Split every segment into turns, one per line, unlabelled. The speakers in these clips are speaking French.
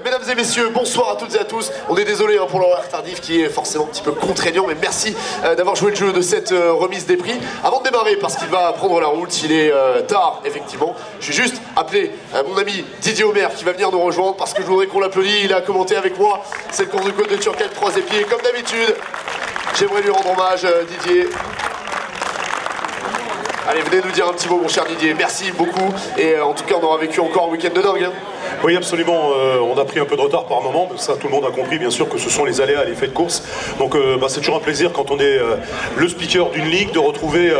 Mesdames et messieurs, bonsoir à toutes et à tous. On est désolé pour l'horaire tardif qui est forcément un petit peu contraignant, mais merci d'avoir joué le jeu de cette remise des prix. Avant de démarrer, parce qu'il va prendre la route, il est tard, effectivement. Je vais juste appeler mon ami Didier Omer qui va venir nous rejoindre parce que je voudrais qu'on l'applaudisse. Il a commenté avec moi cette course de côte de Turckheim 3 épieds. Comme d'habitude, j'aimerais lui rendre hommage, Didier. Allez, venez nous dire un petit mot, mon cher Didier. Merci beaucoup. Et en tout cas, on aura vécu encore un week-end de dingue. Hein.
Oui, absolument. On a pris un peu de retard par moment, mais ça, tout le monde a compris, bien sûr, que ce sont les aléas, les faits de course. Donc, c'est toujours un plaisir quand on est le speaker d'une ligue de retrouver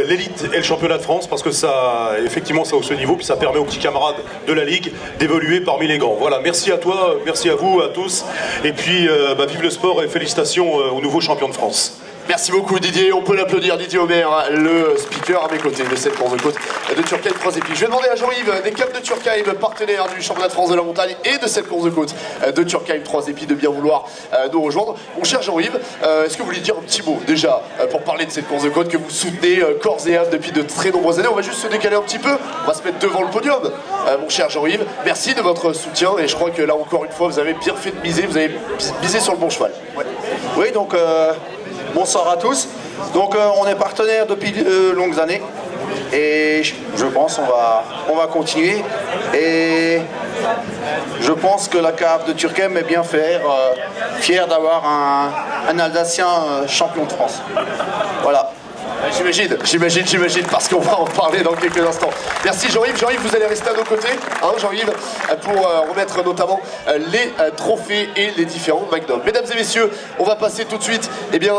l'élite et le championnat de France, parce que ça, effectivement, ça hausse le niveau, puis ça permet aux petits camarades de la ligue d'évoluer parmi les grands. Voilà, merci à toi, merci à vous, à tous. Et puis, vive le sport et félicitations aux nouveaux champions de France.
Merci beaucoup Didier, on peut l'applaudir, Didier Omer, le speaker à mes côtés de cette course de côte de Turckheim 3 épiques. Je vais demander à Jean-Yves des Caps de Turckheim, partenaire du championnat de France de la montagne et de cette course de côte de Turckheim 3 épiques, de bien vouloir nous rejoindre. Mon cher Jean-Yves, est-ce que vous voulez dire un petit mot déjà pour parler de cette course de côte que vous soutenez corps et âme depuis de très nombreuses années? On va juste se décaler un petit peu, on va se mettre devant le podium. Mon cher Jean-Yves, merci de votre soutien et je crois que là encore une fois vous avez bien fait de miser, vous avez misé sur le bon cheval.
Ouais. Oui, donc bonsoir à tous. Donc on est partenaire depuis longues années et je pense on va continuer et je pense que la CAF de Turckheim est bien fière d'avoir un Alsacien champion de France. Voilà.
J'imagine, parce qu'on va en parler dans quelques instants. Merci Jean-Yves. Jean-Yves, vous allez rester à nos côtés, hein, Jean-Yves, pour remettre notamment les trophées et les différents magnums. Mesdames et messieurs, on va passer tout de suite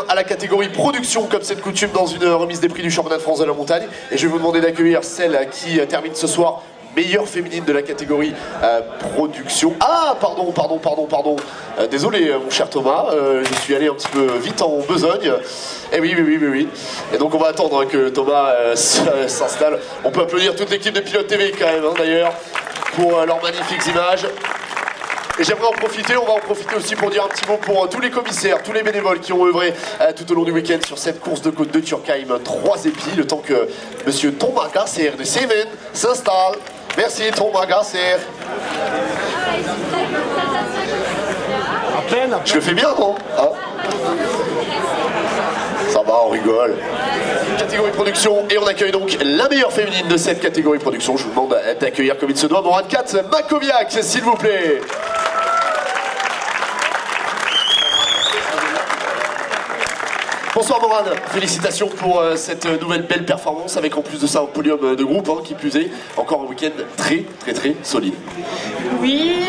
à la catégorie production, comme c'est de coutume dans une remise des prix du championnat de France de la montagne. Et je vais vous demander d'accueillir celle qui termine ce soir meilleure féminine de la catégorie production. Ah, pardon. Désolé, mon cher Thomas, je suis allé un petit peu vite en besogne. Et oui. Et donc on va attendre que Thomas s'installe. On peut applaudir toute l'équipe de Pilote TV quand même, hein, d'ailleurs, pour leurs magnifiques images. Et j'aimerais en profiter, on va en profiter aussi pour dire un petit mot pour tous les commissaires, tous les bénévoles qui ont œuvré tout au long du week-end sur cette course de côte de Turckheim 3 épis, le temps que monsieur Thomas Gasser de Seven s'installe. Merci Thomas Gasser.
À peine.
Je le fais bien, non hein? Ça va, on rigole. Catégorie production, et on accueille donc la meilleure féminine de cette catégorie production. Je vous demande d'accueillir comme il se doit Morane 4 Makoviak, s'il vous plaît. Bonsoir Morane, félicitations pour cette nouvelle belle performance avec en plus de ça un podium de groupe, hein, qui plus est, encore un week-end très solide.
Oui,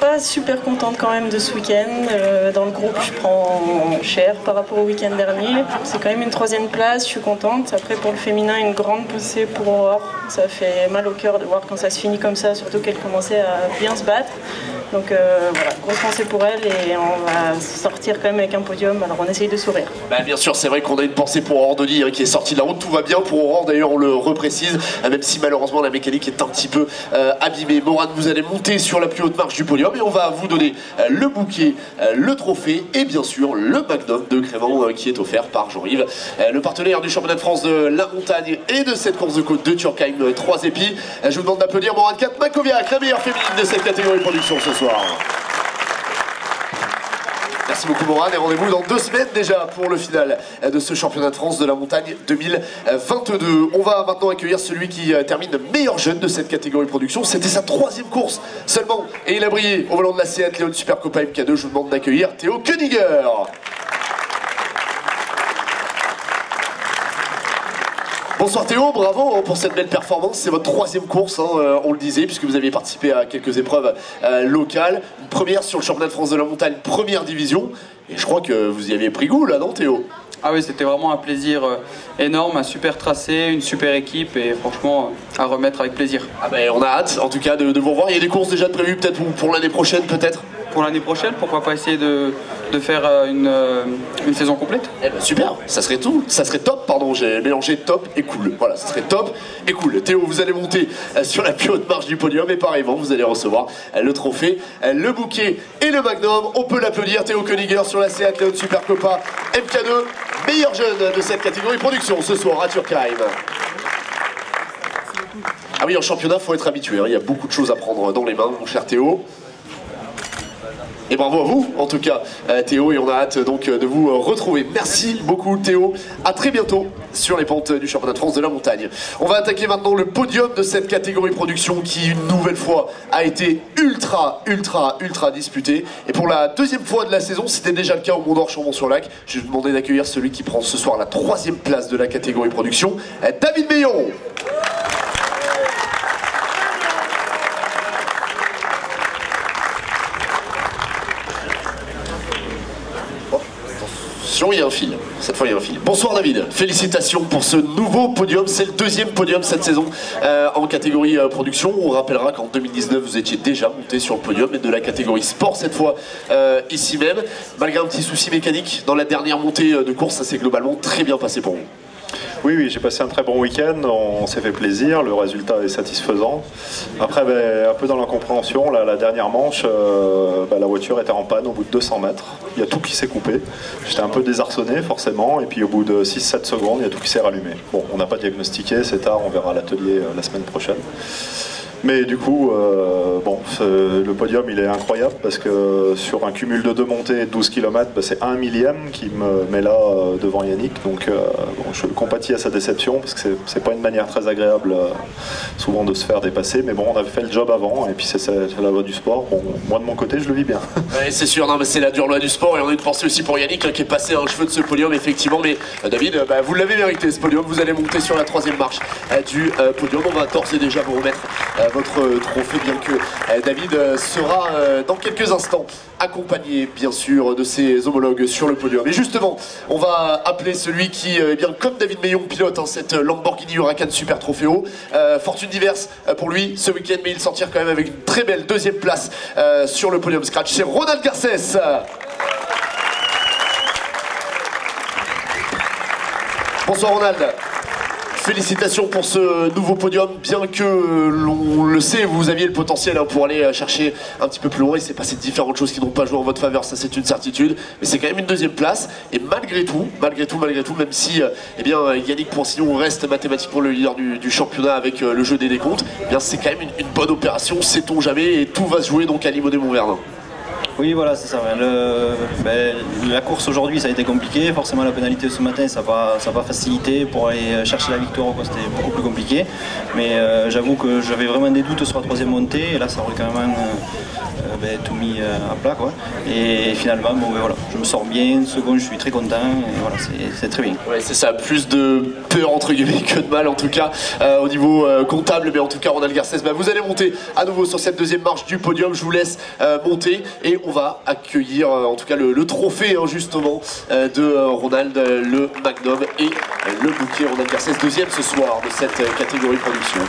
pas super contente quand même de ce week-end. Dans le groupe je prends cher par rapport au week-end dernier. C'est quand même une 3e place, je suis contente. Après pour le féminin, une grande poussée pour Aurore. Ça fait mal au cœur de voir quand ça se finit comme ça, surtout qu'elle commençait à bien se battre. Donc voilà, grosse pensée pour elle et on va sortir quand même avec un podium, alors on essaye de sourire.
Bien sûr, c'est vrai qu'on a une pensée pour Aurore Denis hein, qui est sortie de la route, tout va bien pour Aurore, d'ailleurs on le reprécise, même si malheureusement la mécanique est un petit peu abîmée. Morane, vous allez monter sur la plus haute marche du podium et on va vous donner le bouquet, le trophée et bien sûr le magnum de Crémant qui est offert par Jean-Yves, le partenaire du championnat de France de la montagne et de cette course de côte de Turckheim 3 épis. Je vous demande d'applaudir Morane 4 Makoviak, la meilleure féminine de cette catégorie production ce soir. Merci beaucoup Morane et rendez-vous dans 2 semaines déjà pour le final de ce championnat de France de la montagne 2022. On va maintenant accueillir celui qui termine meilleur jeune de cette catégorie production. C'était sa 3e course seulement et il a brillé au volant de la Seat Leon Super Copa MK2. Je vous demande d'accueillir Théo Koeniger. Bonsoir Théo, bravo pour cette belle performance, c'est votre 3e course, hein, on le disait, puisque vous aviez participé à quelques épreuves locales. Une première sur le championnat de France de la montagne, 1re division, et je crois que vous y aviez pris goût là, non Théo?
Ah oui, c'était vraiment un plaisir énorme, un super tracé, une super équipe, et franchement, à remettre avec plaisir.
On a hâte en tout cas de vous revoir, il y a des courses déjà prévues peut-être pour l'année prochaine peut-être?
Pour l'année prochaine, pourquoi pas essayer de faire une saison complète?
Super, ça serait top, pardon, j'ai mélangé top et cool. Voilà, ça serait top et cool. Théo, vous allez monter sur la plus haute marche du podium et pareillement, vous allez recevoir le trophée, le bouquet et le magnum. On peut l'applaudir, Théo Koeniger sur la Seat Leon Super Copa MK2, meilleur jeune de cette catégorie production ce soir à Turckheim. Ah oui, en championnat, il faut être habitué, hein. Il y a beaucoup de choses à prendre dans les mains, mon cher Théo. Et bravo à vous, en tout cas, Théo, et on a hâte donc de vous retrouver. Merci beaucoup, Théo. À très bientôt sur les pentes du championnat de France de la montagne. On va attaquer maintenant le podium de cette catégorie production qui, une nouvelle fois, a été ultra disputé. Et pour la deuxième fois de la saison, c'était déjà le cas au Mont-d'Or Chambon-sur-Lac. Je vais vous demander d'accueillir celui qui prend ce soir la 3e place de la catégorie production, David Meillon. Il y a un fil, cette fois il y a un fil. Bonsoir David, félicitations pour ce nouveau podium, c'est le 2e podium cette saison en catégorie production. On rappellera qu'en 2019 vous étiez déjà monté sur le podium, mais de la catégorie sport cette fois ici même. Malgré un petit souci mécanique dans la dernière montée de course, ça s'est globalement très bien passé pour vous.
Oui, j'ai passé un très bon week-end, on s'est fait plaisir, le résultat est satisfaisant. Après, un peu dans l'incompréhension, la dernière manche, la voiture était en panne au bout de 200 mètres. Il y a tout qui s'est coupé. J'étais un peu désarçonné forcément, et puis au bout de 6-7 secondes, il y a tout qui s'est rallumé. Bon, on n'a pas diagnostiqué, c'est tard, on verra à l'atelier la semaine prochaine. Mais du coup, le podium il est incroyable parce que sur un cumul de 2 montées et de 12 km, c'est 1 millième qui me met là devant Yannick. Donc je compatis à sa déception parce que c'est pas une manière très agréable souvent de se faire dépasser. Mais bon, on avait fait le job avant et puis c'est la loi du sport. Bon, moi de mon côté, je le vis bien.
Ouais, c'est sûr, non, mais c'est la dure loi du sport et on a une pensée aussi pour Yannick qui est passé un cheveu de ce podium effectivement. Mais David, vous l'avez mérité ce podium, vous allez monter sur la 3e marche du podium. On va d'ores et déjà vous remettre votre trophée, bien que David sera dans quelques instants accompagné bien sûr de ses homologues sur le podium. Et justement, on va appeler celui qui, bien comme David Meillon, pilote cette Lamborghini Huracan Super Trofeo. Fortune diverse pour lui ce week-end, mais il sortir quand même avec une très belle 2e place sur le podium scratch. C'est Ronald Garcès. Bonsoir Ronald. Félicitations pour ce nouveau podium, bien que l'on le sait, vous aviez le potentiel pour aller chercher un petit peu plus loin. Il s'est passé différentes choses qui n'ont pas joué en votre faveur, ça c'est une certitude. Mais c'est quand même une 2e place. Et malgré tout, même si Yannick Poinsignon reste mathématiquement le leader du championnat avec le jeu des décomptes, c'est quand même une bonne opération, sait-on jamais, et tout va se jouer donc à Limonest-Montvernon.
Oui, voilà, c'est ça. La course aujourd'hui, ça a été compliqué. Forcément, la pénalité ce matin, ça n'a pas facilité. Pour aller chercher la victoire, c'était beaucoup plus compliqué. Mais j'avoue que j'avais vraiment des doutes sur la 3e montée. Et là, ça aurait quand même tout mis à plat, quoi. Et finalement, voilà, je me sors bien. Une seconde, je suis très content. Et voilà, c'est très bien. Ouais,
c'est ça. Plus de peur, entre guillemets, que de mal, en tout cas, au niveau comptable. Mais en tout cas, Ronald Garcès, vous allez monter à nouveau sur cette 2e marche du podium. Je vous laisse monter. Et on va accueillir en tout cas le trophée justement de Ronald, le Magnum et le bouquet. Ronald Garcès, 2e ce soir de cette catégorie production.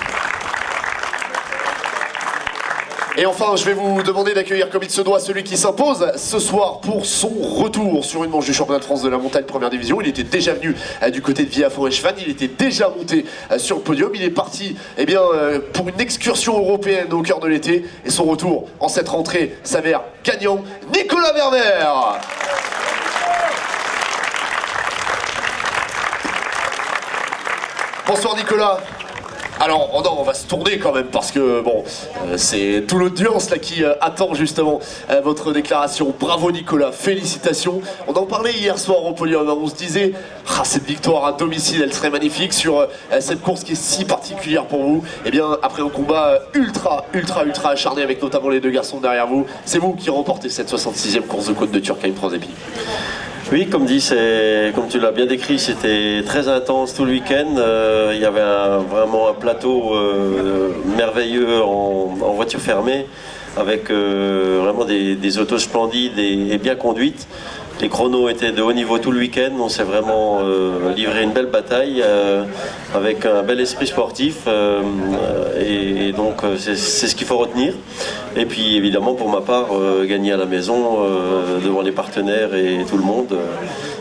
Et enfin, je vais vous demander d'accueillir comme il se doit celui qui s'impose ce soir pour son retour sur une manche du championnat de France de la montagne première division. Il était déjà venu du côté de Villafranche-Chevannes, il était déjà monté sur le podium. Il est parti pour une excursion européenne au cœur de l'été. Et son retour en cette rentrée s'avère gagnant. Nicolas Werner. Bonsoir Nicolas. Alors, on va se tourner quand même parce que, c'est toute l'audience là qui attend justement votre déclaration. Bravo Nicolas, félicitations. On en parlait hier soir au podium, on se disait, cette victoire à domicile, elle serait magnifique sur cette course qui est si particulière pour vous. Et bien, après un combat ultra acharné avec notamment les 2 garçons derrière vous, c'est vous qui remportez cette 66e course de côte de Turckheim Franz-Épi.
Oui, comme tu l'as bien décrit, c'était très intense tout le week-end. Il y avait vraiment un plateau merveilleux en voiture fermée, avec vraiment des autos splendides et bien conduites. Les chronos étaient de haut niveau tout le week-end. On s'est vraiment livré une belle bataille avec un bel esprit sportif. Et donc, c'est ce qu'il faut retenir. Et puis, évidemment, pour ma part, gagner à la maison devant les partenaires et tout le monde,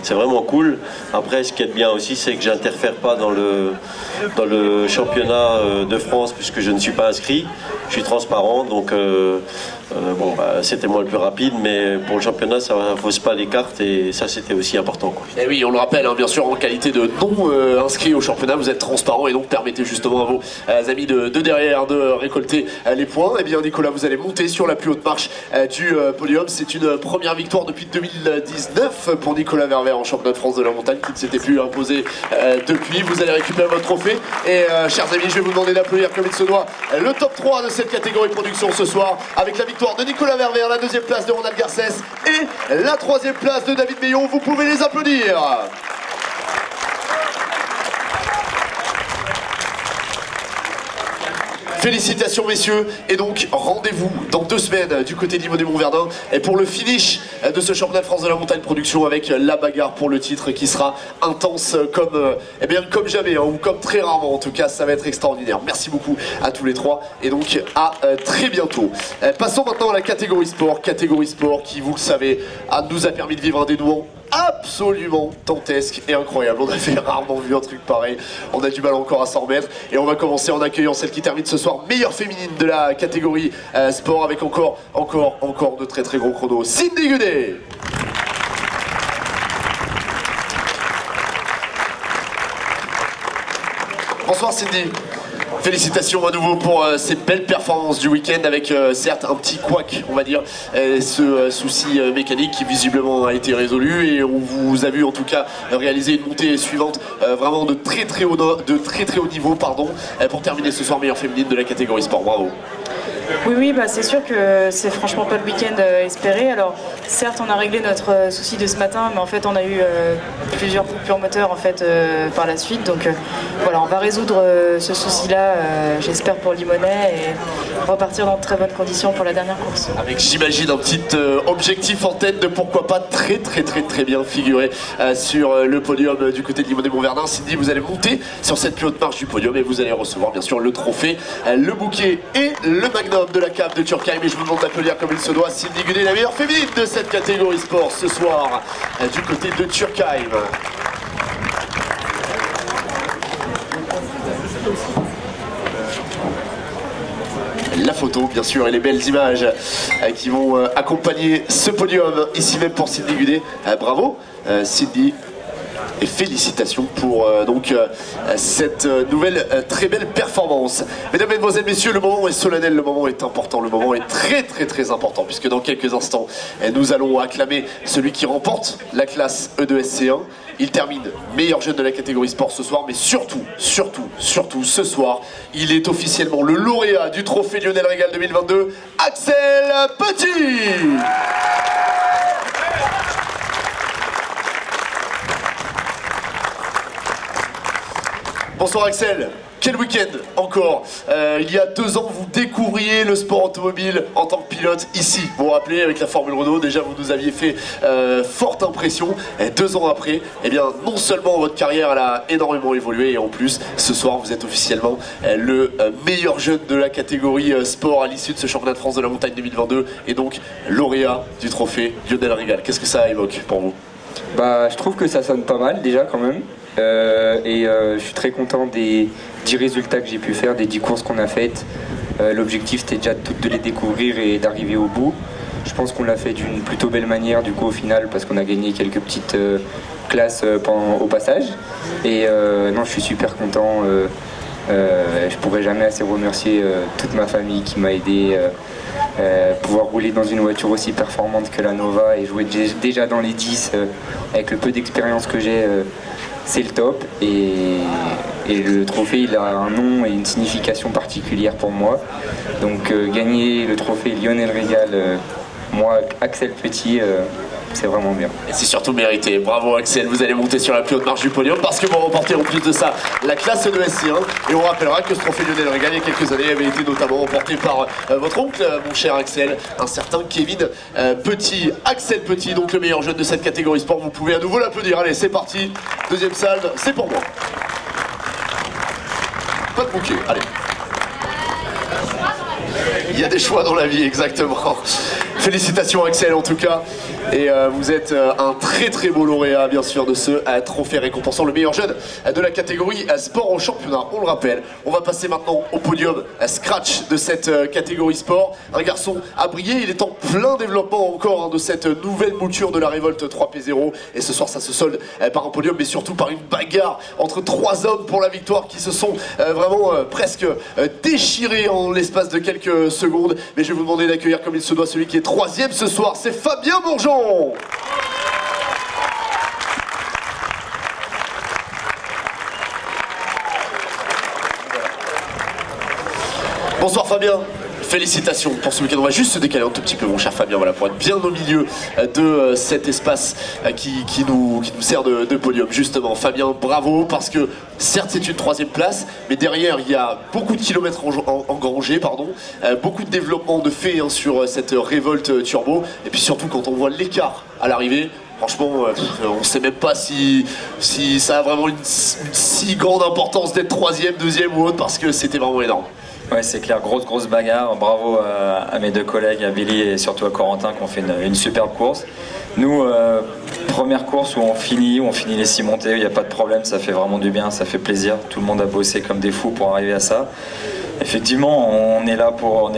c'est vraiment cool. Après, ce qui est bien aussi, c'est que j'interfère pas dans le championnat de France puisque je ne suis pas inscrit. Je suis transparent, donc bon, c'était moi le plus rapide, mais pour le championnat, ça ne fausse pas les cartes et ça, c'était aussi important, quoi.
Et oui, on le rappelle, hein, bien sûr, en qualité de non inscrit au championnat, vous êtes transparent et donc permettez justement à vos amis de derrière de récolter les points. Et bien, Nicolas, vous allez monter sur la plus haute marche du podium. C'est une première victoire depuis 2019 pour Nicolas Ververt en championnat de France de la montagne qui ne s'était plus imposé depuis. Vous allez récupérer votre trophée et chers amis, je vais vous demander d'applaudir comme il se doit le top 3 de cette catégorie production ce soir avec la victoire de Nicolas Ververt, la deuxième place de Ronald Garcès et la troisième place de David Meillon. Vous pouvez les applaudir. Félicitations messieurs, et donc rendez-vous dans 2 semaines du côté d'Yvon Montvernin et pour le finish de ce championnat de France de la montagne production avec la bagarre pour le titre qui sera intense comme, eh bien, comme jamais, hein, ou comme très rarement en tout cas. Ça va être extraordinaire. Merci beaucoup à tous les trois et donc à très bientôt. Passons maintenant à la catégorie sport qui, vous le savez, nous a permis de vivre un dénouement absolument dantesque et incroyable. On avait rarement vu un truc pareil, on a du mal encore à s'en remettre et on va commencer en accueillant celle qui termine ce soir meilleure féminine de la catégorie sport avec encore de très très gros chronos. Cindy Gudet. Bonsoir Cindy. Félicitations à nouveau pour ces belles performances du week-end avec certes un petit couac, on va dire, ce souci mécanique qui visiblement a été résolu et on vous a vu en tout cas réaliser une montée suivante vraiment de très très haut niveau pour terminer ce soir meilleure féminine de la catégorie sport. Bravo.
Oui, bah c'est sûr que c'est franchement pas le week-end espéré. Alors certes on a réglé notre souci de ce matin, mais en fait on a eu plusieurs coupures moteurs en fait par la suite. Donc voilà, on va résoudre ce souci-là, j'espère pour Limonest, et repartir dans de très bonnes conditions pour la dernière course.
Avec j'imagine un petit objectif en tête de pourquoi pas très bien figurer sur le podium du côté de Limonest Montvernin. Cindy, vous allez monter sur cette plus haute marche du podium et vous allez recevoir bien sûr le trophée, le bouquet et le magnum de la cave de Turkheim. Et je vous demande d'applaudir comme il se doit Cindy Gudet, la meilleure féminine de cette catégorie sport ce soir du côté de Turkheim. La photo bien sûr et les belles images qui vont accompagner ce podium ici même pour Cindy Gudet. Bravo Cindy. Et félicitations pour cette nouvelle très belle performance. Mesdames, Mesdemoiselles, Messieurs, le moment est solennel, le moment est important, le moment est très important puisque dans quelques instants nous allons acclamer celui qui remporte la classe E2SC1. Il termine meilleur jeune de la catégorie sport ce soir, mais surtout ce soir, il est officiellement le lauréat du trophée Lionel Régal 2022, Axel Petit. Bonsoir Axel, quel week-end encore. Il y a 2 ans, vous découvriez le sport automobile en tant que pilote ici. Vous vous rappelez, avec la Formule Renault, déjà vous nous aviez fait forte impression. Et 2 ans après, eh bien, non seulement votre carrière elle a énormément évolué, et en plus, ce soir, vous êtes officiellement le meilleur jeune de la catégorie sport à l'issue de ce championnat de France de la montagne 2022, et donc lauréat du trophée Lionel Régal. Qu'est-ce que ça évoque pour vous?
Bah, je trouve que ça sonne pas mal déjà quand même. Je suis très content des 10 résultats que j'ai pu faire, des 10 courses qu'on a faites. L'objectif c'était déjà de les découvrir et d'arriver au bout. Je pense qu'on l'a fait d'une plutôt belle manière du coup au final parce qu'on a gagné quelques petites classes au passage. Et non, je suis super content. Je pourrais jamais assez remercier toute ma famille qui m'a aidé. Pouvoir rouler dans une voiture aussi performante que la Nova et jouer déjà dans les 10 avec le peu d'expérience que j'ai, c'est le top. Et le trophée il a un nom et une signification particulière pour moi. Donc gagner le trophée Lionel Régal, moi Axel Petit, c'est vraiment bien.
Et c'est surtout mérité. Bravo Axel, vous allez monter sur la plus haute marche du podium parce que vous remportez en plus de ça la classe de SC1. Et on rappellera que ce trophée Lionel Régal il y a quelques années avait été notamment remporté par votre oncle, mon cher Axel, un certain Kevin Petit. Axel Petit, donc le meilleur jeune de cette catégorie sport. Vous pouvez à nouveau l'applaudir. Allez, c'est parti. Deuxième salve, c'est pour moi. Pas de bouquet, allez. Il y a des choix dans la vie, exactement. Félicitations Axel en tout cas. Et vous êtes un très très beau lauréat bien sûr de ce trophée récompensant le meilleur jeune de la catégorie sport au championnat. On le rappelle, on va passer maintenant au podium scratch de cette catégorie sport. Un garçon à briller, il est en plein développement encore de cette nouvelle mouture de la révolte 3P0. Et ce soir ça se solde par un podium mais surtout par une bagarre entre 3 hommes pour la victoire qui se sont vraiment presque déchirés en l'espace de quelques secondes. Mais je vais vous demander d'accueillir comme il se doit celui qui est 3e ce soir, c'est Fabien Bourgeon. Bonsoir Fabien, félicitations pour ce week-end. On va juste se décaler un tout petit peu mon cher Fabien, voilà, pour être bien au milieu de cet espace qui nous sert de podium. Justement Fabien, bravo, parce que certes c'est une 3e place, mais derrière il y a beaucoup de kilomètres engrangés, beaucoup de développement de fait sur cette révolte turbo, et puis surtout quand on voit l'écart à l'arrivée, franchement, on ne sait même pas si ça a vraiment une si grande importance d'être 3e, 2e ou autre, parce que c'était vraiment énorme.
Ouais, c'est clair, grosse bagarre. Bravo à mes 2 collègues, à Billy et surtout à Corentin qui ont fait une superbe course. Nous, première course où on finit les 6 montées, il n'y a pas de problème, ça fait vraiment du bien, ça fait plaisir. Tout le monde a bossé comme des fous pour arriver à ça. Effectivement, on est là pour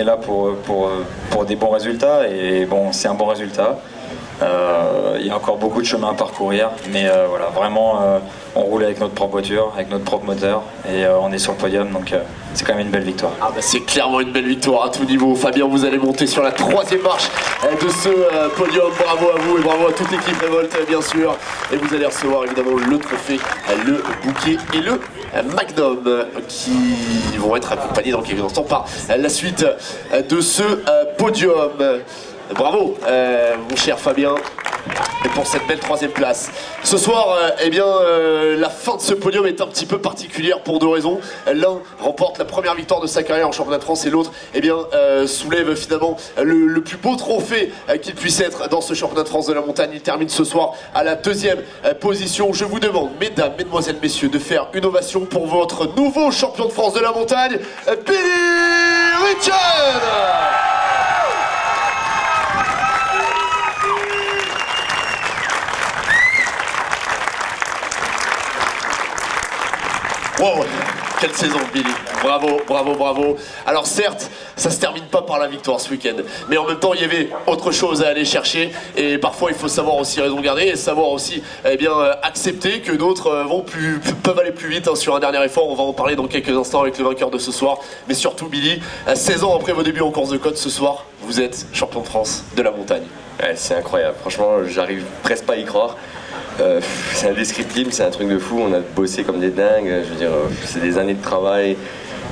des bons résultats et bon, c'est un bon résultat. Il y a encore beaucoup de chemin à parcourir, mais voilà, vraiment on roule avec notre propre voiture, avec notre propre moteur et on est sur le podium, donc c'est quand même une belle victoire.
Ah bah c'est clairement une belle victoire à tout niveau. Fabien, vous allez monter sur la 3e marche de ce podium. Bravo à vous et bravo à toute l'équipe Révolte bien sûr. Et vous allez recevoir évidemment le trophée, le bouquet et le Magnum qui vont être accompagnés dans quelques instants par la suite de ce podium. Bravo mon cher Fabien et pour cette belle 3e place. Ce soir, la fin de ce podium est un petit peu particulière pour 2 raisons. L'un remporte la première victoire de sa carrière en championnat de France et l'autre soulève finalement le plus beau trophée qu'il puisse être dans ce championnat de France de la montagne. Il termine ce soir à la 2e position. Je vous demande, mesdames, mesdemoiselles, messieurs, de faire une ovation pour votre nouveau champion de France de la montagne, Billy Richard. Wow, quelle saison Billy, bravo. Alors certes, ça se termine pas par la victoire ce week-end, mais en même temps il y avait autre chose à aller chercher et parfois il faut savoir aussi raison garder et savoir aussi accepter que d'autres peuvent aller plus vite sur un dernier effort. On va en parler dans quelques instants avec le vainqueur de ce soir, mais surtout Billy, 16 ans après vos débuts en course de côte, ce soir, vous êtes champion de France de la montagne.
Ouais, c'est incroyable, franchement j'arrive presque pas à y croire. C'est indescriptible, c'est un truc de fou, on a bossé comme des dingues, je veux dire, c'est des années de travail.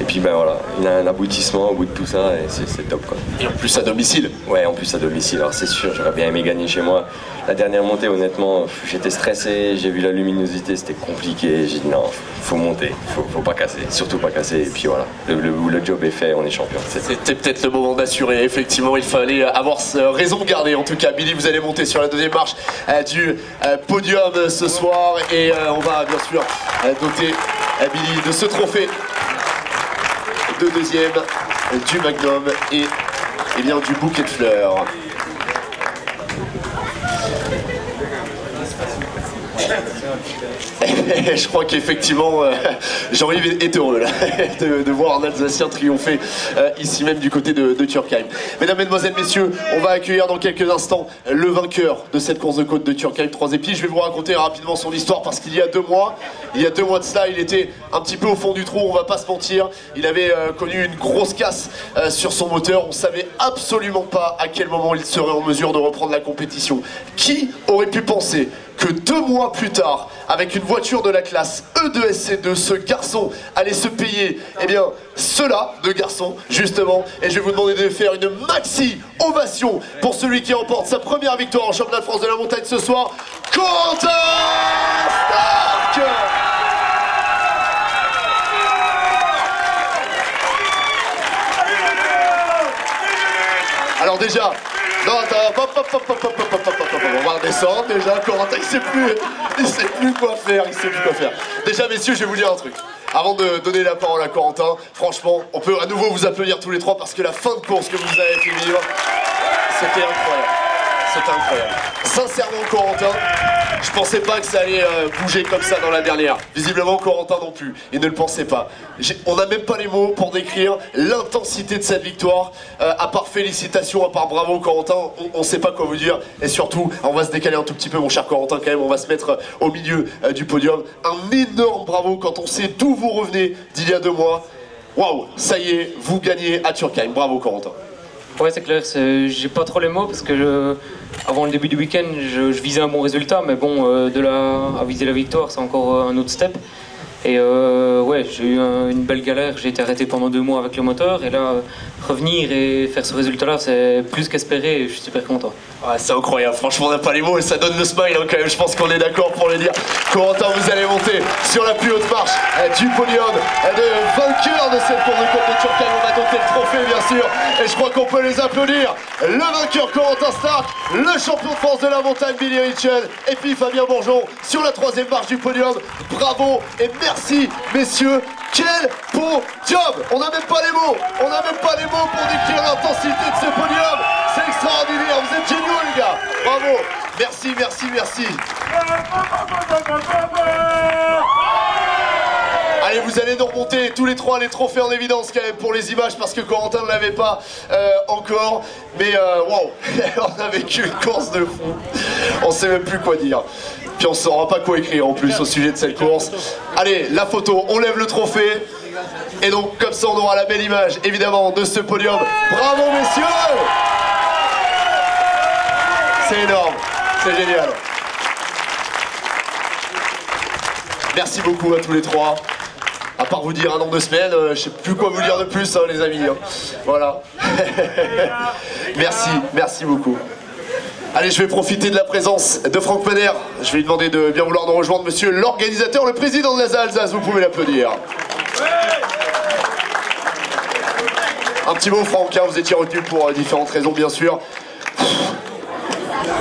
Et puis ben voilà, il y a un aboutissement au bout de tout ça et c'est top quoi.
Et en plus à domicile.
Ouais, en plus à domicile, alors c'est sûr, j'aurais bien aimé gagner chez moi. La dernière montée honnêtement, j'étais stressé, j'ai vu la luminosité, c'était compliqué, j'ai dit non, faut monter, faut pas casser, surtout pas casser. Et puis voilà, le job est fait, on est champion.
C'était peut-être le moment d'assurer, effectivement il fallait avoir raison de garder. En tout cas Billy, vous allez monter sur la 2e marche du podium ce soir et on va bien sûr doter Billy de ce trophée de 2e, du Magnum et du bouquet de fleurs. Je crois qu'effectivement Jean-Yves est heureux là, de voir un Alsacien triompher ici même du côté de Turckheim. Mesdames, mesdemoiselles, messieurs, on va accueillir dans quelques instants le vainqueur de cette course de côte de Turckheim 3 épis. Je vais vous raconter rapidement son histoire parce qu'il y a 2 mois de cela, il était un petit peu au fond du trou, on va pas se mentir. Il avait connu une grosse casse sur son moteur, on savait absolument pas à quel moment il serait en mesure de reprendre la compétition. Qui aurait pu penser que 2 mois plus tard, avec une voiture de la classe E2SC2, ce garçon allait se payer, cela de garçon, justement. Et je vais vous demander de faire une maxi ovation pour celui qui remporte sa première victoire en championnat de France de la montagne ce soir, Corentin Stark. Alors déjà, non, attends, on va redescendre déjà. Corentin, il sait plus quoi faire, Déjà, messieurs, je vais vous dire un truc. avant de donner la parole à Corentin, franchement, on peut à nouveau vous applaudir tous les trois parce que la fin de course que vous avez fait vivre, c'était incroyable. C'était incroyable. Sincèrement, Corentin, je pensais pas que ça allait bouger comme ça dans la dernière. Visiblement, Corentin non plus. Il ne le pensait pas. On n'a même pas les mots pour décrire l'intensité de cette victoire. À part félicitations, à part bravo, Corentin, on ne sait pas quoi vous dire. Et surtout, on va se décaler un tout petit peu, mon cher Corentin, quand même. On va se mettre au milieu du podium. Un énorme bravo quand on sait d'où vous revenez d'il y a 2 mois. Waouh, ça y est, vous gagnez à Turkheim. Bravo, Corentin.
Ouais, c'est clair, j'ai pas trop les mots parce que avant le début du week-end, je visais un bon résultat, mais bon, de là à viser la victoire, c'est encore un autre step. Et ouais, j'ai eu une belle galère, j'ai été arrêté pendant 2 mois avec le moteur, et là, revenir et faire ce résultat-là, c'est plus qu'espéré, et je suis super content.
Ouais, c'est incroyable, franchement on n'a pas les mots et ça donne le smile hein, quand même, je pense qu'on est d'accord pour le dire. Corentin, vous allez monter sur la plus haute marche du podium de vainqueur de cette course de côte de Turkheim. On va doter le trophée bien sûr et je crois qu'on peut les applaudir. Le vainqueur Corentin Stark, le champion de France de la montagne Billy Ritchell et puis Fabien Bourgeon sur la 3e marche du podium. Bravo et merci messieurs, quel podium! On n'a même pas les mots, on n'a même pas les mots pour décrire l'intensité de ce podium. C'est extraordinaire, vous êtes géniaux les gars, bravo, merci, merci, merci. Allez, vous allez nous remonter tous les 3 les trophées en évidence quand même pour les images parce que Corentin ne l'avait pas encore. Mais waouh, on a vécu une course de fou, on sait même plus quoi dire. Puis on ne saura pas quoi écrire en plus au sujet de cette course. Allez, la photo, on lève le trophée. Et donc comme ça on aura la belle image évidemment de ce podium. Bravo messieurs! C'est énorme, c'est génial. Merci beaucoup à tous les 3. À part vous dire un an 2 semaines, je sais plus quoi vous dire de plus hein, les amis. Hein. Voilà. Merci, merci beaucoup. Allez, je vais profiter de la présence de Franck Mader. Je vais lui demander de bien vouloir nous rejoindre, monsieur l'organisateur, le président de la Alsace. Vous pouvez l'applaudir. Un petit mot, Franck, hein, vous étiez retenu pour différentes raisons, bien sûr.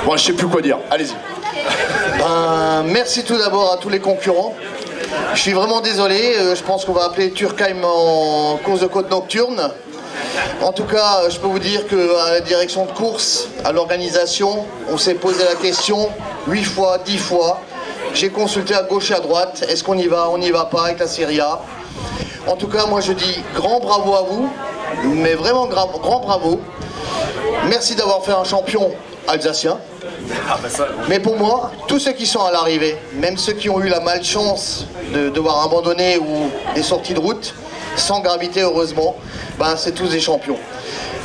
Moi, je sais plus quoi dire. Allez-y.
Merci tout d'abord à tous les concurrents. Je suis vraiment désolé. Je pense qu'on va appeler Turkheim en course de côte nocturne. En tout cas, je peux vous dire qu'à la direction de course, à l'organisation, on s'est posé la question 8 fois, 10 fois. J'ai consulté à gauche et à droite. Est-ce qu'on y va, on n'y va pas avec la Serie A? En tout cas, moi je dis grand bravo à vous, mais vraiment grand bravo. Merci d'avoir fait un champion alsacien. Mais pour moi, tous ceux qui sont à l'arrivée, même ceux qui ont eu la malchance de devoir abandonner ou des sorties de route, sans gravité heureusement, ben, c'est tous des champions.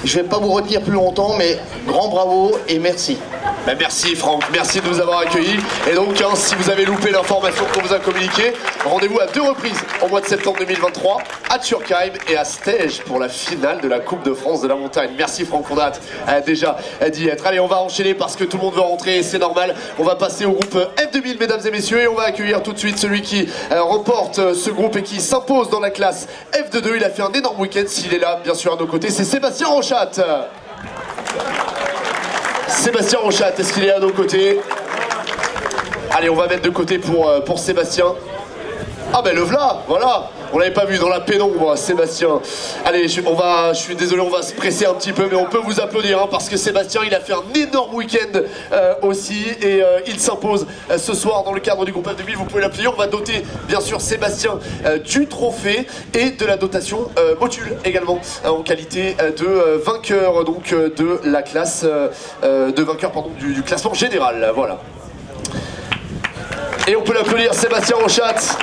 Je ne vais pas vous retenir plus longtemps, mais grand bravo et merci.
Ben merci Franck, merci de nous avoir accueillis. Et donc hein, si vous avez loupé l'information qu'on vous a communiquée, rendez-vous à 2 reprises au mois de septembre 2023 à Turkheim et à Stege pour la finale de la Coupe de France de la montagne. Merci Franck, on a déjà d'y être. Allez, on va enchaîner parce que tout le monde veut rentrer et c'est normal. On va passer au groupe F2000 mesdames et messieurs et on va accueillir tout de suite celui qui remporte ce groupe et qui s'impose dans la classe F22. Il a fait un énorme week-end, s'il est là bien sûr à nos côtés, c'est Sébastien Ronchat. Sébastien Ronchat, est-ce qu'il est à nos côtés? Allez, on va mettre de côté pour Sébastien. Ah ben le voilà, voilà. On l'avait pas vu dans la pénombre, Sébastien. Allez, je suis désolé, on va se presser un petit peu, mais on peut vous applaudir hein, parce que Sébastien, il a fait un énorme week-end aussi et il s'impose ce soir dans le cadre du groupe F2000. Vous pouvez l'applaudir. On va doter bien sûr Sébastien du trophée et de la dotation Motul également en qualité de vainqueur donc de la classe du classement général. Voilà. Et on peut l'applaudir Sébastien Ronchat.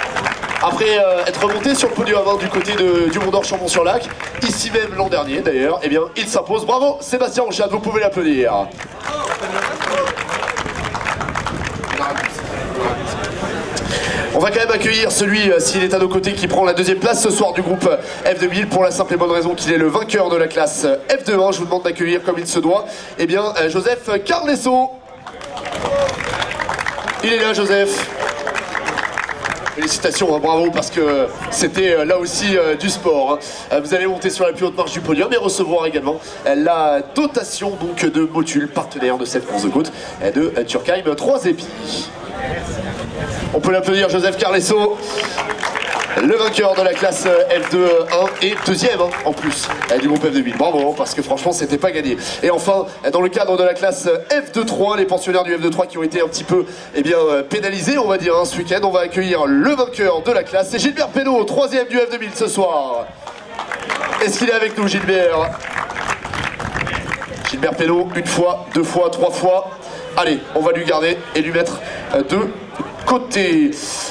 Après être remonté sur le podium du côté du Mont d'Or Chambon-sur-Lac, ici même l'an dernier d'ailleurs, eh bien il s'impose. Bravo Sébastien Ronchat, vous pouvez l'applaudir. On va quand même accueillir celui, s'il est à nos côtés, qui prend la 2e place ce soir du groupe F2000 pour la simple et bonne raison qu'il est le vainqueur de la classe F21. Je vous demande d'accueillir comme il se doit, eh bien Joseph Carlesso. Il est là Joseph. Félicitations, hein, bravo, parce que c'était là aussi du sport. Hein. Vous allez monter sur la plus haute marche du podium et recevoir également la dotation donc, de Motul, partenaire de cette course de côte de Turkheim 3 épis. On peut l'applaudir, Joseph Carlesso. Le vainqueur de la classe F2-1 et deuxième en plus du groupe F2000. Bravo, parce que franchement c'était pas gagné. Et enfin, dans le cadre de la classe F2-3, les pensionnaires du F2-3 qui ont été un petit peu pénalisés, on va dire, ce week-end, on va accueillir le vainqueur de la classe. C'est Gilbert Pénaud, troisième du F2000 ce soir. Est-ce qu'il est avec nous, Gilbert? Gilbert Pénaud, une fois, deux fois, trois fois. Allez, on va lui garder et lui mettre de côté.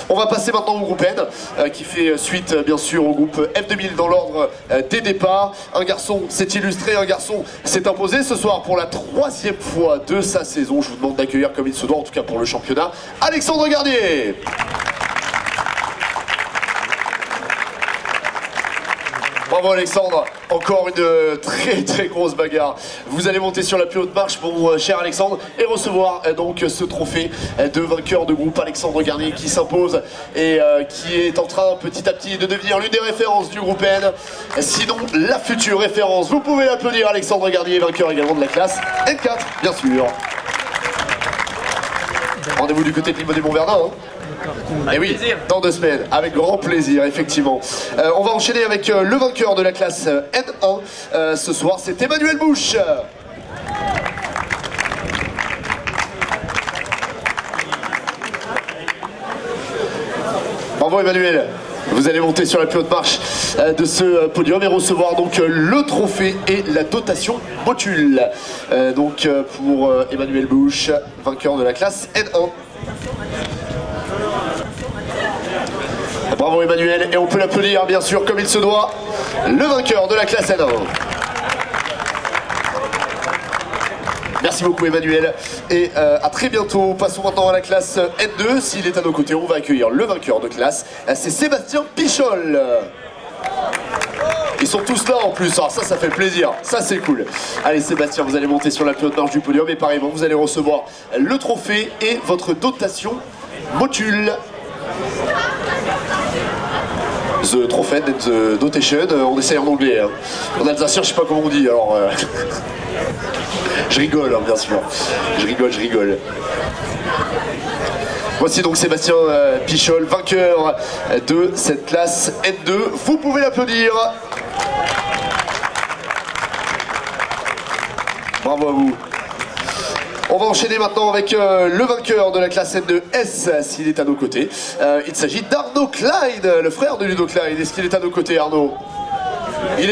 On va passer maintenant au groupe N, qui fait suite bien sûr au groupe F2000 dans l'ordre des départs. Un garçon s'est illustré, un garçon s'est imposé ce soir pour la troisième fois de sa saison. Je vous demande d'accueillir comme il se doit, en tout cas pour le championnat, Alexandre Garnier. Bravo Alexandre, encore une très grosse bagarre. Vous allez monter sur la plus haute marche, mon cher Alexandre, et recevoir donc ce trophée de vainqueur de groupe Alexandre Garnier qui s'impose et qui est en train petit à petit de devenir l'une des références du groupe N, sinon la future référence. Vous pouvez l'applaudir, Alexandre Garnier, vainqueur également de la classe N4, bien sûr. Rendez-vous du côté de l'Immo des Monts-Verdun. Et oui, dans 2 semaines, avec grand plaisir, effectivement. On va enchaîner avec le vainqueur de la classe N1 ce soir, c'est Emmanuel Bouche. Bravo Emmanuel, vous allez monter sur la plus haute marche de ce podium et recevoir donc le trophée et la dotation Motul. Donc pour Emmanuel Bouche, vainqueur de la classe N1. Bravo Emmanuel, et on peut l'applaudir bien sûr comme il se doit, le vainqueur de la classe N1. Merci beaucoup Emmanuel, et à très bientôt. Passons maintenant à la classe N2, s'il est à nos côtés, on va accueillir le vainqueur de classe, c'est Sébastien Pichol. Ils sont tous là en plus, alors ça fait plaisir, ça c'est cool. Allez Sébastien, vous allez monter sur la plus haute marche du podium et pareillement vous allez recevoir le trophée et votre dotation Motul. The Trophy and the Dotation, on essaye en anglais. Hein. En alsacien, je sais pas comment on dit, alors... je rigole, hein, bien sûr. Je rigole. Voici donc Sébastien Pichol, vainqueur de cette classe N2. Vous pouvez l'applaudir. Bravo à vous. On va enchaîner maintenant avec le vainqueur de la classe N2S, s'il est à nos côtés. Il s'agit d'Arnaud Clyde, le frère de Ludo Clyde. Est-ce qu'il est à nos côtés, Arnaud? Il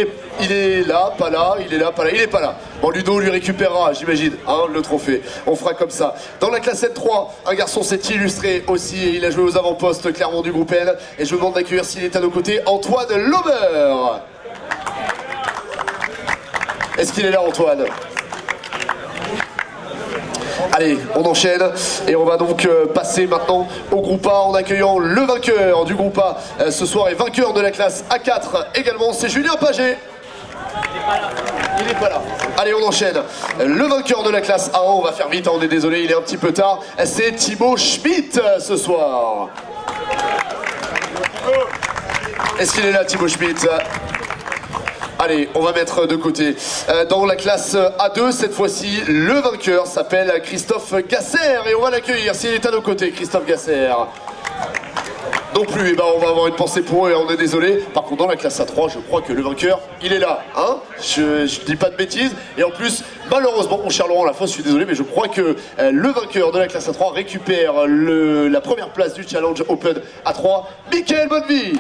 est là, pas là, il est là, pas là, il est pas là. Bon, Ludo lui récupérera, j'imagine, hein, le trophée. On fera comme ça. Dans la classe N3, un garçon s'est illustré aussi et il a joué aux avant-postes clairement du groupe N. Et je vous demande d'accueillir, s'il est à nos côtés, Antoine Lauber. Est-ce qu'il est là, Antoine? Allez, on enchaîne et on va donc passer maintenant au groupe A en accueillant le vainqueur du groupe A ce soir et vainqueur de la classe A4 également, c'est Julien Paget. Il est pas là. Allez, on enchaîne. Le vainqueur de la classe A1, on va faire vite, hein, on est désolé, il est un petit peu tard, c'est Thibaut Schmitt ce soir. Est-ce qu'il est là, Thibaut Schmitt? Allez, on va mettre de côté. Dans la classe A2, cette fois-ci, le vainqueur s'appelle Christophe Gasser et on va l'accueillir s'il est à nos côtés, Christophe Gasser. Non plus, on va avoir une pensée pour eux et on est désolé. Par contre, dans la classe A3, je crois que le vainqueur, il est là. Hein, je dis pas de bêtises. Et en plus, malheureusement, mon cher Laurent Lafosse, je suis désolé, mais je crois que le vainqueur de la classe A3 récupère la première place du Challenge Open A3, Mickaël Bonnevie.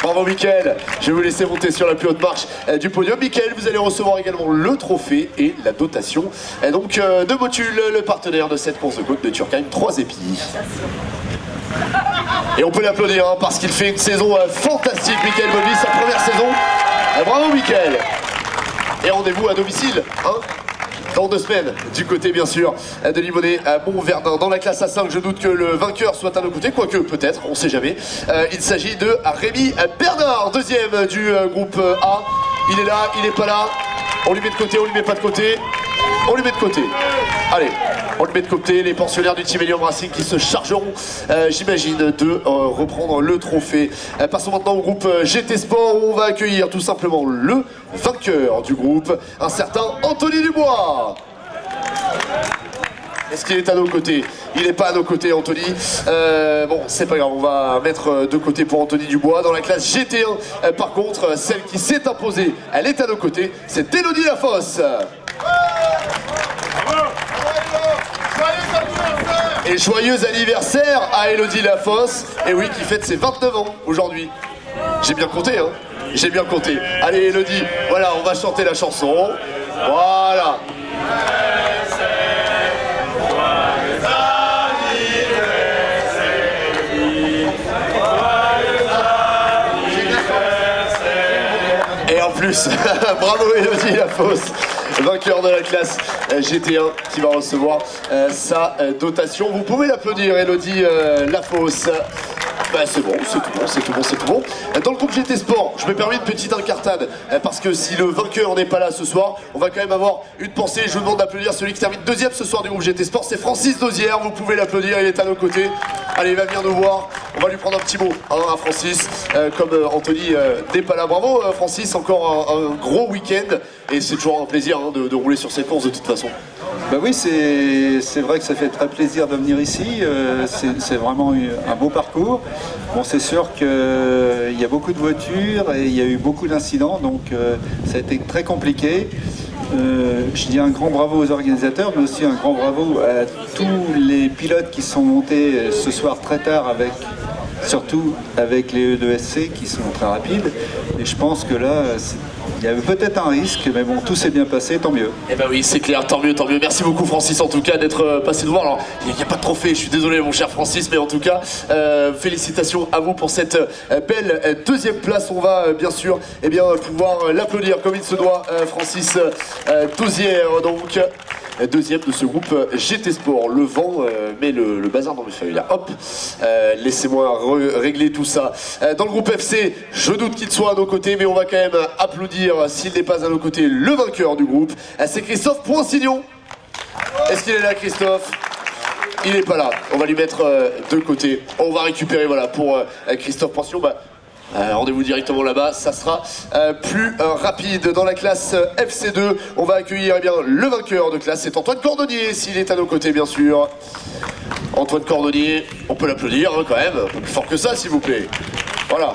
Bravo Mickaël, je vais vous laisser monter sur la plus haute marche du podium. Mickaël, vous allez recevoir également le trophée et la dotation donc de Motul, le partenaire de cette course de côte de Turckheim, 3 épis. Et on peut l'applaudir hein, parce qu'il fait une saison fantastique, Mickaël Bonnevie, sa première saison. Bravo Mickaël. Et rendez-vous à domicile, hein, dans 2 semaines, du côté bien sûr de Limonest Montverdun. Dans la classe A5, je doute que le vainqueur soit à nos côtés, quoique peut-être, on sait jamais. Il s'agit de Rémi Bernard, deuxième du groupe A. Il est là, il est pas là. On lui met de côté, on lui met pas de côté. On lui met de côté. Allez, on lui met de côté. Les pensionnaires du Team Helium Racing qui se chargeront, j'imagine, de reprendre le trophée. Passons maintenant au groupe GT Sport où on va accueillir tout simplement le vainqueur du groupe, un certain Anthony Dubois. Est-ce qu'il est à nos côtés? Il n'est pas à nos côtés, Anthony. Bon, c'est pas grave, on va mettre de côté pour Anthony Dubois. Dans la classe GT1, par contre, celle qui s'est imposée, elle est à nos côtés, c'est Élodie Lafosse. Et joyeux anniversaire à Élodie Lafosse, et oui, qui fête ses 29 ans aujourd'hui. J'ai bien compté, hein. J'ai bien compté. Allez, Élodie, voilà, on va chanter la chanson. Voilà. Et en plus, bravo Élodie Lafosse, vainqueur de la classe GT1 qui va recevoir sa dotation. Vous pouvez l'applaudir, Élodie Lafosse. Bah, c'est bon, c'est tout bon, c'est tout bon, c'est tout bon. Dans le groupe GT Sport, je me permets une petite incartade parce que si le vainqueur n'est pas là ce soir, on va quand même avoir une pensée. Je vous demande d'applaudir celui qui termine deuxième ce soir du groupe GT Sport, c'est Francis Dosière. Vous pouvez l'applaudir, il est à nos côtés. Allez, il va venir nous voir. On va lui prendre un petit mot hein, à Francis, comme Anthony n'est pas là. Bravo Francis, encore un gros week-end et c'est toujours un plaisir hein, de rouler sur cette course de toute façon.
Bah oui, c'est vrai que ça fait très plaisir de venir ici, c'est vraiment un beau parcours. Bon, c'est sûr qu'il y a beaucoup de voitures et il y a eu beaucoup d'incidents, donc ça a été très compliqué. Je dis un grand bravo aux organisateurs, mais aussi un grand bravo à tous les pilotes qui sont montés ce soir très tard, surtout avec les E2SC qui sont très rapides. Et je pense que là, il y avait peut-être un risque, mais bon, tout s'est bien passé, tant mieux.
Eh ben oui, c'est clair, tant mieux, tant mieux. Merci beaucoup Francis en tout cas d'être passé nous voir. Alors, il n'y a pas de trophée, je suis désolé mon cher Francis, mais en tout cas, félicitations à vous pour cette belle deuxième place. On va bien sûr pouvoir l'applaudir comme il se doit, Francis Dosière, donc deuxième de ce groupe GT Sport. Le vent met le bazar dans mes feuilles là, hop, laissez-moi régler tout ça. Dans le groupe FC, je doute qu'il soit à nos côtés, mais on va quand même applaudir, s'il n'est pas à nos côtés, le vainqueur du groupe. C'est Christophe Poinsignon. Est-ce qu'il est là, Christophe? Il n'est pas là, on va lui mettre de côté. On va récupérer, voilà, pour Christophe Poinsignon. Rendez-vous directement là-bas, ça sera plus rapide. Dans la classe FC2, on va accueillir le vainqueur de classe, c'est Antoine Cordonnier, s'il est à nos côtés bien sûr. Antoine Cordonnier, on peut l'applaudir hein, quand même, un peu plus fort que ça s'il vous plaît. Voilà.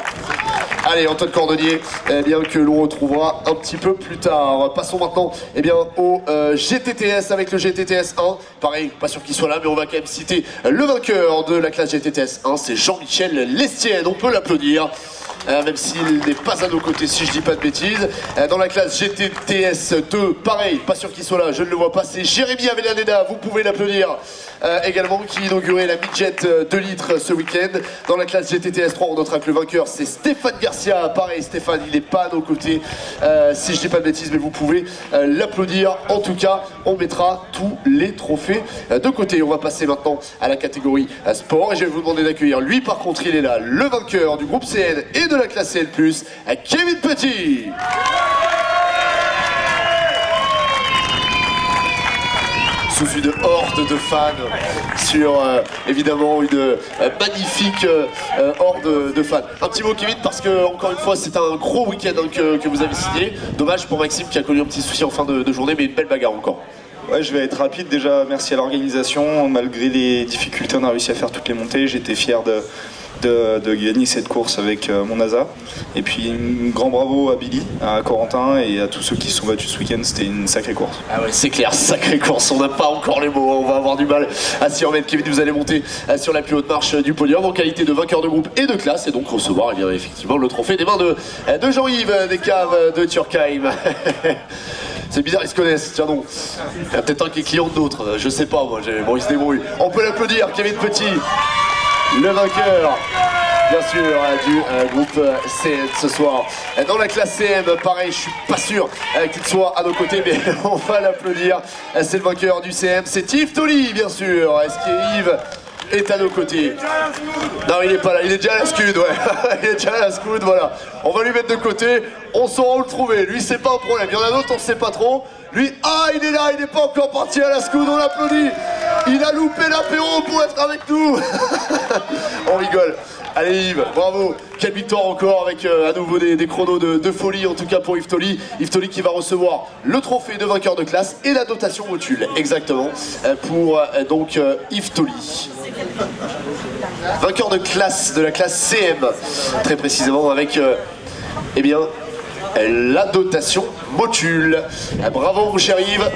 Allez, Antoine Cordonnier, que l'on retrouvera un petit peu plus tard. Passons maintenant au GTTS avec le GTTS 1. Pareil, pas sûr qu'il soit là, mais on va quand même citer le vainqueur de la classe GTTS 1, c'est Jean-Michel Lestienne. On peut l'applaudir. Même s'il n'est pas à nos côtés, si je dis pas de bêtises. Dans la classe GTTS 2, pareil, pas sûr qu'il soit là, je ne le vois pas, c'est Jérémy Avellaneda, vous pouvez l'applaudir également, qui inaugurait la midget 2 litres ce week-end. Dans la classe GTTS 3, on notera que le vainqueur c'est Stéphane Garcia, pareil, Stéphane il n'est pas à nos côtés, si je dis pas de bêtises, mais vous pouvez l'applaudir. En tout cas, on mettra tous les trophées de côté. On va passer maintenant à la catégorie sport et je vais vous demander d'accueillir, lui par contre il est là, le vainqueur du groupe CN et de la classe CL+, Kevin Petit. Sous une horde de fans sur évidemment une magnifique horde de fans. Un petit mot Kevin parce que encore une fois c'est un gros week-end hein, que vous avez signé. Dommage pour Maxime qui a connu un petit souci en fin de journée, mais une belle bagarre encore.
Ouais, je vais être rapide. Déjà, merci à l'organisation. Malgré les difficultés, on a réussi à faire toutes les montées. J'étais fier de gagner cette course avec mon Asa. Et puis, un grand bravo à Billy, à Corentin et à tous ceux qui se sont battus ce week-end. C'était une sacrée course.
Ah ouais, c'est clair, sacrée course. On n'a pas encore les mots. On va avoir du mal à s'y remettre. Kevin, vous allez monter sur la plus haute marche du podium en qualité de vainqueur de groupe et de classe et donc recevoir effectivement le trophée des mains de Jean-Yves des Caves de Turkheim. C'est bizarre, ils se connaissent, tiens donc. Il y a peut-être un qui est client d'autres, je sais pas moi, bon ils se débrouillent. On peut l'applaudir, Kevin Petit, le vainqueur, bien sûr, du groupe CN ce soir. Dans la classe CM, pareil, je suis pas sûr qu'il soit à nos côtés, mais on va l'applaudir. C'est le vainqueur du CM, c'est Yves Tolly, bien sûr. Est-ce qu'Yves est à nos côtés? Non, il est pas là, il est déjà à la scud, ouais. Il est déjà à la scud, voilà. On va lui mettre de côté, on saura où le trouver. Lui, c'est pas un problème. Il y en a d'autres, on sait pas trop. Lui, ah, il est là, il n'est pas encore parti à la scud, on l'applaudit. Il a loupé l'apéro pour être avec nous. On rigole. Allez Yves, bravo. Quelle victoire encore avec à nouveau des chronos de folie, en tout cas pour Yves Toli. Yves Toli qui va recevoir le trophée de vainqueur de classe et la dotation Motul, exactement, pour donc Yves Toli. Vainqueur de classe, de la classe CM, très précisément avec eh bien, la dotation Motul. Bravo mon cher Yves.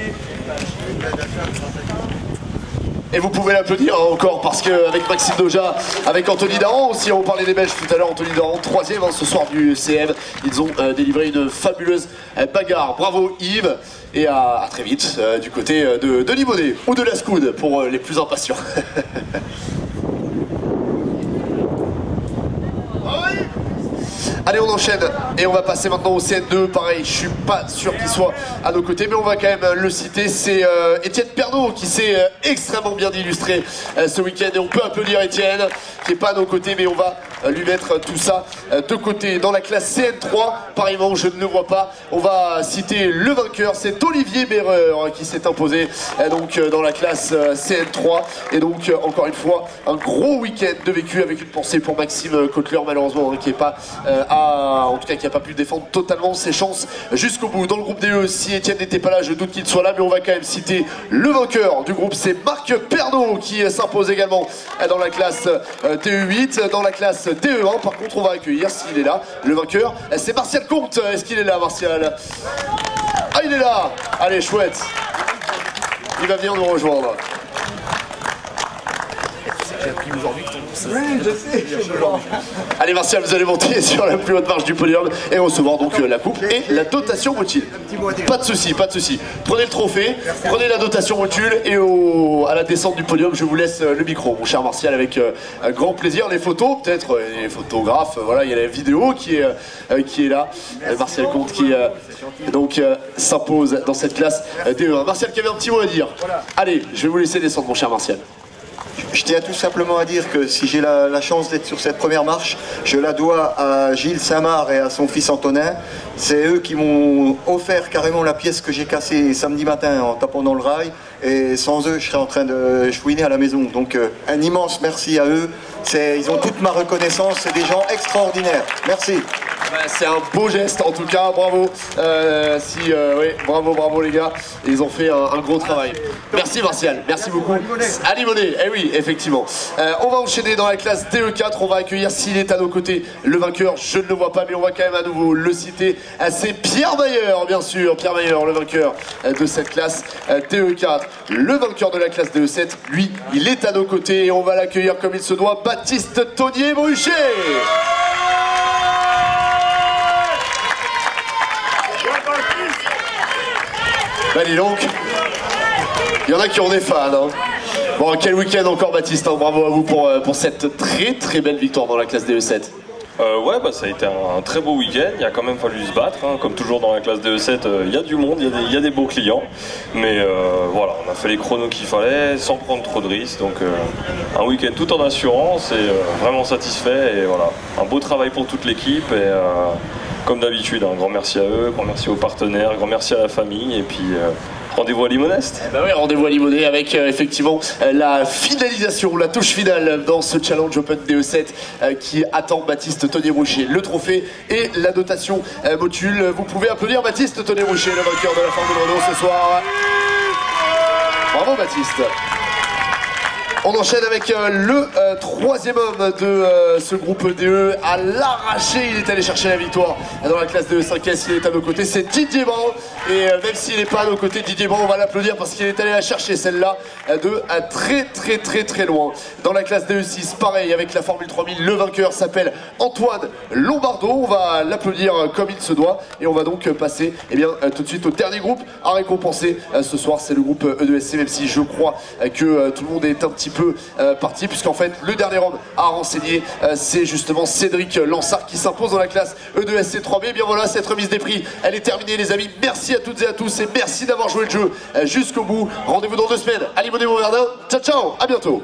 Et vous pouvez l'applaudir encore parce qu'avec Maxime Doja, avec Anthony Daran aussi, on parlait des Belges tout à l'heure, Anthony Daran, 3e ce soir du CM, ils ont délivré une fabuleuse bagarre. Bravo Yves, et à très vite du côté de Limonnet ou de la Scoud pour les plus impatients. Allez, on enchaîne et on va passer maintenant au CN2. Pareil, je suis pas sûr qu'il soit à nos côtés, mais on va quand même le citer. C'est Étienne Pernaut qui s'est extrêmement bien illustré ce week-end. Et on peut applaudir Étienne, qui n'est pas à nos côtés, mais on va lui mettre tout ça de côté. Dans la classe CN3, pareillement, je ne le vois pas. On va citer le vainqueur, c'est Olivier Berreur qui s'est imposé donc dans la classe CN3. Et donc, encore une fois, un gros week-end de vécu avec une pensée pour Maxime Kotler, malheureusement, qui n'est pas en tout cas qui n'a pas pu défendre totalement ses chances jusqu'au bout. Dans le groupe DE, si Étienne n'était pas là, je doute qu'il soit là, mais on va quand même citer le vainqueur du groupe, c'est Marc Pernaut qui s'impose également dans la classe DE8. Dans la classe DE1, par contre, on va accueillir, s'il est là, le vainqueur, c'est Martial Comte. Est-ce qu'il est là, Martial? Ah, il est là. Allez, chouette, il va venir nous rejoindre. Allez Martial, vous allez monter sur la plus haute marche du podium et recevoir donc la coupe et la dotation Motul. Pas de souci, pas de souci. Prenez le trophée, prenez la dotation Motul et à la descente du podium, je vous laisse le micro, mon cher Martial, avec grand plaisir. Les photos, peut-être les photographes, voilà, il y a la vidéo qui est là. Martial Comte qui donc s'impose dans cette classe DE1. Martial qui avait un petit mot à dire. Allez, je vais vous laisser descendre, mon cher Martial.
Je tiens tout simplement à dire que si j'ai la chance d'être sur cette première marche, je la dois à Gilles Saint-Marc et à son fils Antonin. C'est eux qui m'ont offert carrément la pièce que j'ai cassée samedi matin en tapant dans le rail. Et sans eux, je serais en train de chouiner à la maison. Donc un immense merci à eux. Ils ont toute ma reconnaissance. C'est des gens extraordinaires. Merci.
C'est un beau geste en tout cas, bravo. Oui, bravo les gars. Ils ont fait un gros travail. Merci Martial, merci beaucoup. À Limonnet, eh oui, effectivement. On va enchaîner dans la classe DE4. On va accueillir, s'il est à nos côtés, le vainqueur. Je ne le vois pas, mais on va quand même à nouveau le citer. C'est Pierre Mayer, bien sûr. Pierre Mayer, le vainqueur de cette classe DE4. Le vainqueur de la classe DE7, lui, il est à nos côtés et on va l'accueillir comme il se doit. Baptiste Tonnier-Bruchet. Bah dis donc, il y en a qui ont des fans. Hein. Bon, quel week-end encore Baptiste, hein. Bravo à vous pour cette très belle victoire dans la classe DE7.
Ouais, bah, ça a été un très beau week-end, il a quand même fallu se battre, hein. Comme toujours dans la classe DE7, il y a du monde, il y a des beaux clients, mais voilà, on a fait les chronos qu'il fallait sans prendre trop de risques, donc un week-end tout en assurance et vraiment satisfait, et voilà, un beau travail pour toute l'équipe, et comme d'habitude, un grand merci à eux, grand merci aux partenaires, grand merci à la famille, et puis rendez-vous à Limonest.
Bah oui, rendez-vous à Limonest avec effectivement la finalisation, la touche finale dans ce challenge Open DE7 qui attend Baptiste Tonnier-Bruchet. Le trophée et la dotation Motul. Vous pouvez applaudir Baptiste Tonnier-Bruchet, le vainqueur de la Formule Renault ce soir. Bravo Baptiste. On enchaîne avec le troisième homme de ce groupe DE. À l'arraché, il est allé chercher la victoire dans la classe de 5S. Il est à nos côtés, c'est Didier Brand. Et même s'il n'est pas à nos côtés, Didier Brand, on va l'applaudir parce qu'il est allé la chercher, celle-là, de très loin. Dans la classe DE6, pareil, avec la Formule 3000, le vainqueur s'appelle Antoine Lombardo. On va l'applaudir comme il se doit. Et on va donc passer tout de suite au dernier groupe à récompenser ce soir. C'est le groupe E2SC, même si je crois que tout le monde est un petit peu parti, puisqu'en fait le dernier homme à renseigner c'est justement Cédric Lansart qui s'impose dans la classe E2SC 3B. Et bien voilà, cette remise des prix elle est terminée les amis. Merci à toutes et à tous et merci d'avoir joué le jeu jusqu'au bout. Rendez-vous dans 2 semaines à Limonest-Montverdun. Ciao ciao, à bientôt.